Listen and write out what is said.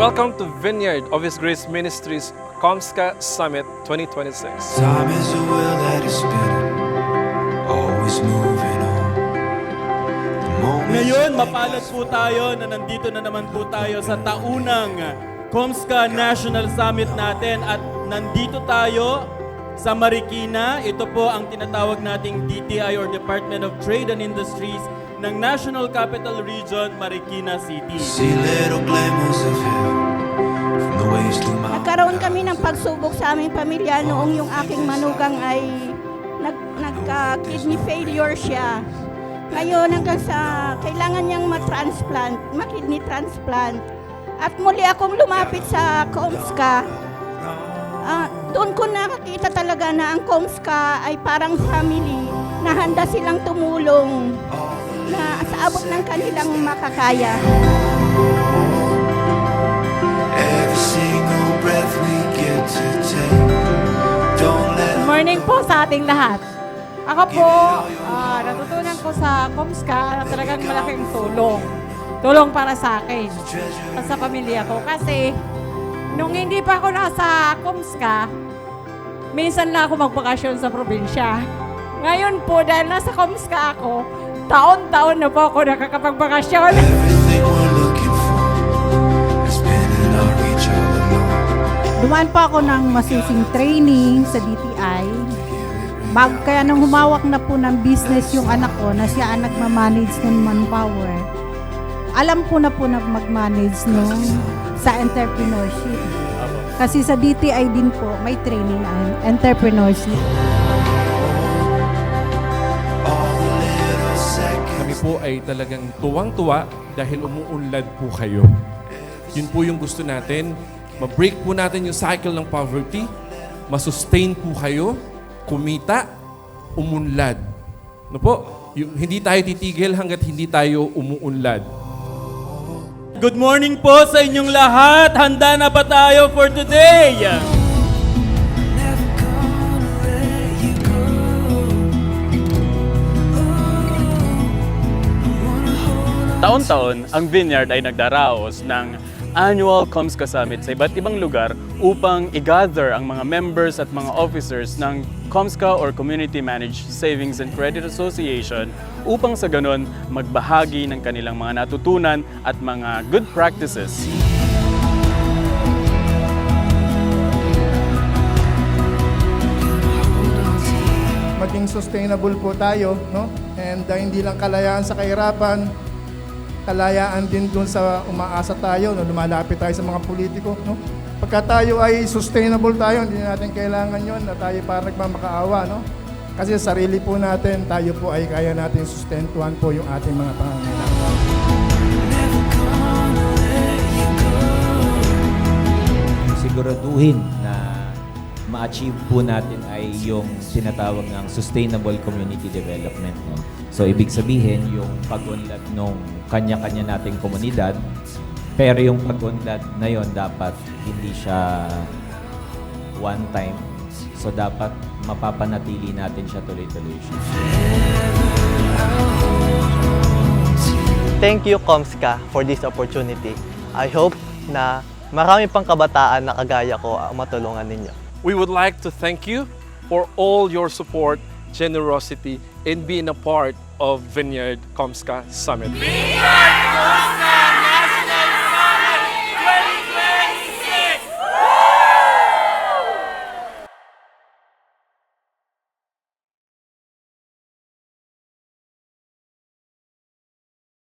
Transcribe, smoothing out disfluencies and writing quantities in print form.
Welcome to Vineyard of His Grace Ministries Comska Summit 2026. Time is a wheel that is spinning, always moving on. The moment Ngayon, mapalad po tayo na nandito na naman po tayo sa taunang Comska National Summit natin at nandito tayo sa Marikina. Ito po ang tinatawag nating DTI or Department of Trade and Industries ng National Capital Region, Marikina City. see little glimmers of heaven from the waves to mountains. Nagkaroon kami ng pagsubok sa aming pamilya noong yung aking manugang ay nagka-kidney failure siya. Ngayon hanggang sa kailangan niyang ma-kidney transplant. At muli akong lumapit sa Comska. Doon ko nakakita talaga na ang Comska ay parang family na handa silang tumulong na sa abot ng kanilang makakaya. Every single breath we get to take. Don't let Good morning po sa ating lahat. Ako po, natutunan ko sa Comska na talagang malaking tulong. Tulong para sa akin at sa pamilya ko. Kasi nung hindi pa ako nasa Comska, minsan lang ako magbakasyon sa probinsya. Ngayon po, dahil nasa Comska ako, taon-taon na po ako nakakapagbakasyon. everything we're looking for has been in our reach all along. Dumaan pa ako ng masusing training sa DTI. Kaya nung humawak na po ng business yung anak ko na siya ang nagmamanage ng manpower, alam ko na po na mag-manage nung sa entrepreneurship. Kasi sa DTI din po may training na entrepreneurship. Kami po ay talagang tuwang-tuwa dahil umuunlad po kayo. Yun po yung gusto natin. Ma-break po natin yung cycle ng poverty. Ma-sustain po kayo. Kumita. Umunlad. No po? Hindi tayo titigil hanggat hindi tayo umuunlad. Good morning po sa inyong lahat. Handa na ba tayo for today? Taon-taon, ang Vineyard ay nagdaraos ng annual Comska Summit sa iba't ibang lugar upang i-gather ang mga members at mga officers ng Comska or Community Managed Savings and Credit Association upang sa ganon magbahagi ng kanilang mga natutunan at mga good practices. Maging sustainable po tayo, no? And hindi lang kalayaan sa kahirapan, kalayaan din dun sa umaasa tayo, no? Lumalapit tayo sa mga politiko, no? Pagka tayo ay sustainable tayo, hindi natin kailangan yon na tayo para nagmamakaawa, no? Kasi sa sarili po natin, tayo po ay kaya natin sustentuhan po yung ating mga pangangailangan. Siguraduhin na ma-achieve po natin ay yung tinatawag ng sustainable community development. No? So, ibig sabihin, yung pag-unlad ng kanya-kanya nating komunidad, pero yung pag-unlad na yon dapat hindi siya one time. So, dapat mapapanatili natin siya tuloy-tuloy siya. Thank you, Comska, for this opportunity. I hope na marami pang kabataan na kagaya ko ang matulungan ninyo. We would like to thank you for all your support, generosity, and being a part of Vineyard Comska Summit. Vineyard